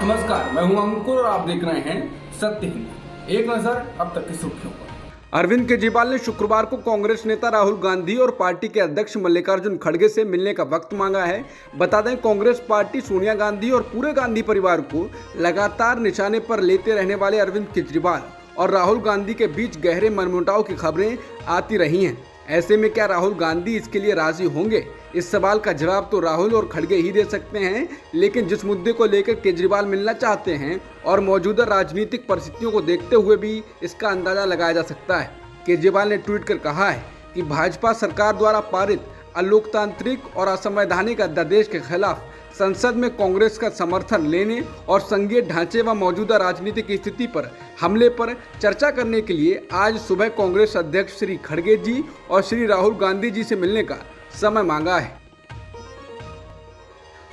नमस्कार, मैं हूं अंकुर और आप देख रहे हैं सत्य हिंद। एक नजर अब तक की सुर्खियों पर। अरविंद केजरीवाल ने शुक्रवार को कांग्रेस नेता राहुल गांधी और पार्टी के अध्यक्ष मल्लिकार्जुन खड़गे से मिलने का वक्त मांगा है। बता दें, कांग्रेस पार्टी सोनिया गांधी और पूरे गांधी परिवार को लगातार निशाने पर लेते रहने वाले अरविंद केजरीवाल और राहुल गांधी के बीच गहरे मनमुटाव की खबरें आती रही हैं। ऐसे में क्या राहुल गांधी इसके लिए राजी होंगे? इस सवाल का जवाब तो राहुल और खड़गे ही दे सकते हैं, लेकिन जिस मुद्दे को लेकर केजरीवाल मिलना चाहते हैं और मौजूदा राजनीतिक परिस्थितियों को देखते हुए भी इसका अंदाजा लगाया जा सकता है। केजरीवाल ने ट्वीट कर कहा है कि भाजपा सरकार द्वारा पारित अलोकतांत्रिक और असंवैधानिक अध्यादेश के खिलाफ संसद में कांग्रेस का समर्थन लेने और संघीय ढांचे व मौजूदा राजनीतिक स्थिति पर हमले पर चर्चा करने के लिए आज सुबह कांग्रेस अध्यक्ष श्री खड़गे जी और श्री राहुल गांधी जी से मिलने का समय मांगा है।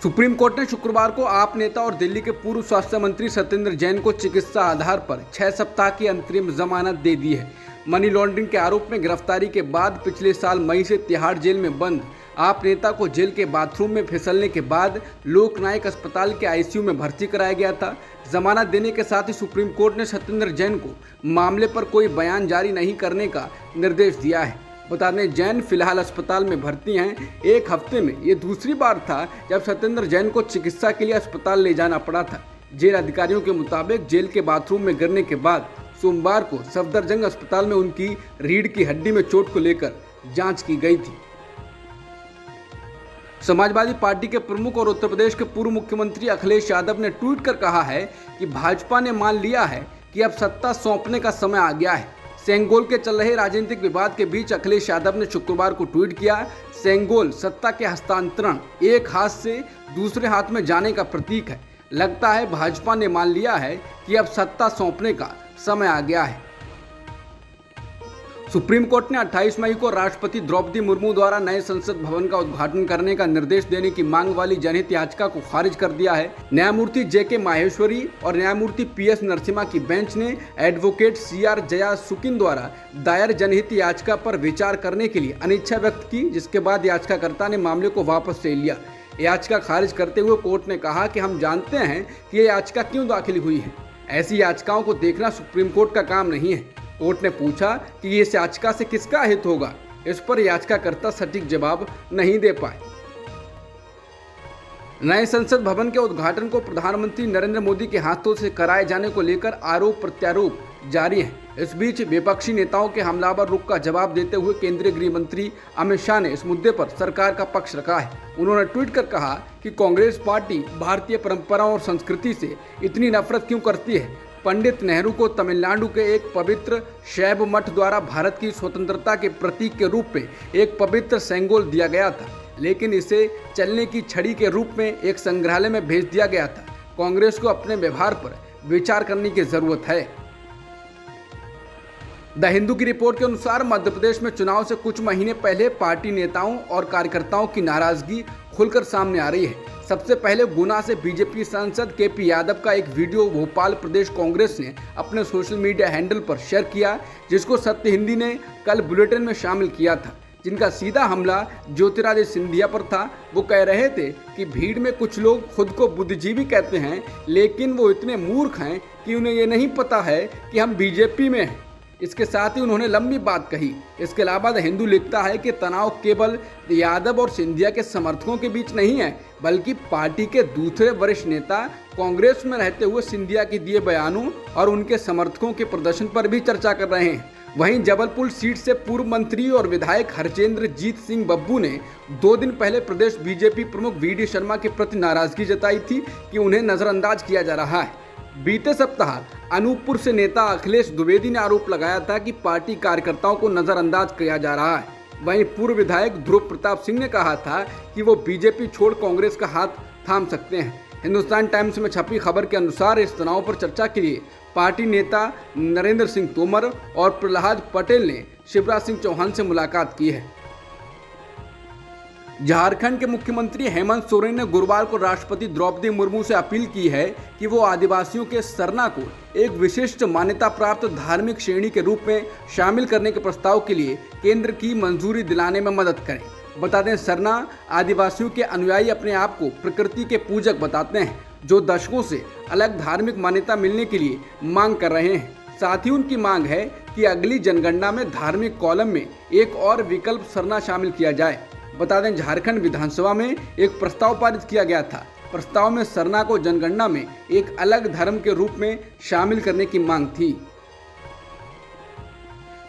सुप्रीम कोर्ट ने शुक्रवार को आप नेता और दिल्ली के पूर्व स्वास्थ्य मंत्री सत्येंद्र जैन को चिकित्सा आधार पर 6 सप्ताह की अंतरिम जमानत दे दी है। मनी लॉन्ड्रिंग के आरोप में गिरफ्तारी के बाद पिछले साल मई से तिहाड़ जेल में बंद आप नेता को जेल के बाथरूम में फिसलने के बाद लोकनायक अस्पताल के आईसीयू में भर्ती कराया गया था। जमानत देने के साथ ही सुप्रीम कोर्ट ने सत्येंद्र जैन को मामले पर कोई बयान जारी नहीं करने का निर्देश दिया है। बता दें, जैन फिलहाल अस्पताल में भर्ती हैं। एक हफ्ते में ये दूसरी बार था जब सत्येंद्र जैन को चिकित्सा के लिए अस्पताल ले जाना पड़ा था। जेल अधिकारियों के मुताबिक जेल के बाथरूम में गिरने के बाद सोमवार को सफदरजंग अस्पताल में उनकी रीढ़ की हड्डी में चोट को लेकर जांच की गई थी। समाजवादी पार्टी के प्रमुख और उत्तर प्रदेश के पूर्व मुख्यमंत्री अखिलेश यादव ने ट्वीट कर कहा है कि भाजपा ने मान लिया है कि अब सत्ता सौंपने का समय आ गया है। सेंगोल के चल रहे राजनीतिक विवाद के बीच अखिलेश यादव ने शुक्रवार को ट्वीट किया, सेंगोल सत्ता के हस्तांतरण एक हाथ से दूसरे हाथ में जाने का प्रतीक है। लगता है भाजपा ने मान लिया है कि अब सत्ता सौंपने का समय आ गया है। सुप्रीम कोर्ट ने 28 मई को राष्ट्रपति द्रौपदी मुर्मू द्वारा नए संसद भवन का उद्घाटन करने का निर्देश देने की मांग वाली जनहित याचिका को खारिज कर दिया है। न्यायमूर्ति जे.के. माहेश्वरी और न्यायमूर्ति पी.एस. नरसिम्हा की बेंच ने एडवोकेट सी.आर. जयासुकीन द्वारा दायर जनहित याचिका पर विचार करने के लिए अनिच्छा व्यक्त की, जिसके बाद याचिकाकर्ता ने मामले को वापस ले लिया। याचिका खारिज करते हुए कोर्ट ने कहा कि हम जानते हैं कि ये याचिका क्यों दाखिल हुई है। ऐसी याचिकाओं को देखना सुप्रीम कोर्ट का काम नहीं है। कोर्ट ने पूछा कि इस याचिका से किसका हित होगा। इस पर याचिकाकर्ता सटीक जवाब नहीं दे पाए। नए संसद भवन के उद्घाटन को प्रधानमंत्री नरेंद्र मोदी के हाथों से कराए जाने को लेकर आरोप प्रत्यारोप जारी है। इस बीच विपक्षी नेताओं के हमलावर रुख का जवाब देते हुए केंद्रीय गृह मंत्री अमित शाह ने इस मुद्दे पर सरकार का पक्ष रखा है। उन्होंने ट्वीट कर कहा कि कांग्रेस पार्टी भारतीय परंपराओं और संस्कृति से इतनी नफरत क्यों करती है। पंडित नेहरू को तमिलनाडु के एक पवित्र शैव मठ द्वारा भारत की स्वतंत्रता के प्रतीक के रूप में एक पवित्र सेंगोल दिया गया था, लेकिन इसे चलने की छड़ी के रूप में एक संग्रहालय में भेज दिया गया था। कांग्रेस को अपने व्यवहार पर विचार करने की जरूरत है। द हिंदू की रिपोर्ट के अनुसार मध्य प्रदेश में चुनाव से कुछ महीने पहले पार्टी नेताओं और कार्यकर्ताओं की नाराजगी खुलकर सामने आ रही है। सबसे पहले गुना से बीजेपी सांसद के.पी. यादव का एक वीडियो भोपाल प्रदेश कांग्रेस ने अपने सोशल मीडिया हैंडल पर शेयर किया, जिसको सत्य हिंदी ने कल बुलेटिन में शामिल किया था। जिनका सीधा हमला ज्योतिरादित्य सिंधिया पर था। वो कह रहे थे कि भीड़ में कुछ लोग खुद को बुद्धिजीवी कहते हैं, लेकिन वो इतने मूर्ख हैं कि उन्हें ये नहीं पता है कि हम बीजेपी में हैं। इसके साथ ही उन्होंने लंबी बात कही। इसके अलावा द हिंदू लिखता है कि तनाव केवल यादव और सिंधिया के समर्थकों के बीच नहीं है, बल्कि पार्टी के दूसरे वरिष्ठ नेता कांग्रेस में रहते हुए सिंधिया के दिए बयानों और उनके समर्थकों के प्रदर्शन पर भी चर्चा कर रहे हैं। वहीं जबलपुर सीट से पूर्व मंत्री और विधायक हरचेंद्र जीत सिंह बब्बू ने 2 दिन पहले प्रदेश बीजेपी प्रमुख वी.डी. शर्मा के प्रति नाराजगी जताई थी कि उन्हें नजरअंदाज किया जा रहा है। बीते सप्ताह अनूपपुर से नेता अखिलेश द्विवेदी ने आरोप लगाया था कि पार्टी कार्यकर्ताओं को नजरअंदाज किया जा रहा है। वहीं पूर्व विधायक ध्रुव प्रताप सिंह ने कहा था कि वो बीजेपी छोड़ कांग्रेस का हाथ थाम सकते हैं। हिंदुस्तान टाइम्स में छपी खबर के अनुसार इस तनाव पर चर्चा के लिए पार्टी नेता नरेंद्र सिंह तोमर और प्रहलाद पटेल ने शिवराज सिंह चौहान से मुलाकात की है। झारखंड के मुख्यमंत्री हेमंत सोरेन ने गुरुवार को राष्ट्रपति द्रौपदी मुर्मू से अपील की है कि वो आदिवासियों के सरना को एक विशिष्ट मान्यता प्राप्त धार्मिक श्रेणी के रूप में शामिल करने के प्रस्ताव के लिए केंद्र की मंजूरी दिलाने में मदद करें। बता दें, सरना आदिवासियों के अनुयायी अपने आप को प्रकृति के पूजक बताते हैं, जो दशकों से अलग धार्मिक मान्यता मिलने के लिए मांग कर रहे हैं। साथ ही उनकी मांग है कि अगली जनगणना में धार्मिक कॉलम में एक और विकल्प सरना शामिल किया जाए। बता दें, झारखंड विधानसभा में एक प्रस्ताव पारित किया गया था। प्रस्ताव में सरना को जनगणना में एक अलग धर्म के रूप में शामिल करने की मांग थी।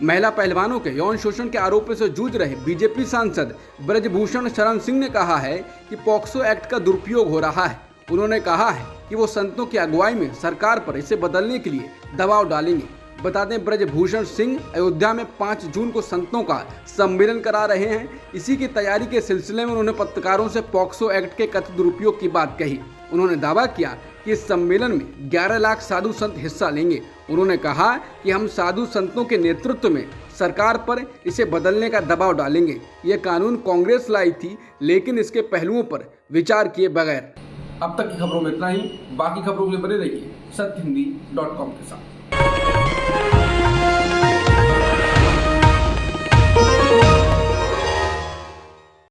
महिला पहलवानों के यौन शोषण के आरोपों से जूझ रहे बीजेपी सांसद ब्रजभूषण शरण सिंह ने कहा है कि पॉक्सो एक्ट का दुरुपयोग हो रहा है। उन्होंने कहा है कि वो संतों की अगुवाई में सरकार पर इसे बदलने के लिए दबाव डालेंगे। बता दें, ब्रजभूषण सिंह अयोध्या में 5 जून को संतों का सम्मेलन करा रहे हैं। इसी की तैयारी के सिलसिले में उन्होंने पत्रकारों से पॉक्सो एक्ट के कथित दुरुपयोग की बात कही। उन्होंने दावा किया कि इस सम्मेलन में 11 लाख साधु संत हिस्सा लेंगे। उन्होंने कहा कि हम साधु संतों के नेतृत्व में सरकार पर इसे बदलने का दबाव डालेंगे। यह कानून कांग्रेस लाई थी, लेकिन इसके पहलुओं पर विचार किए बगैर। अब तक की खबरों में इतना ही। बाकी खबरों के लिए बने रहिए सत्यहिंदी.com के साथ।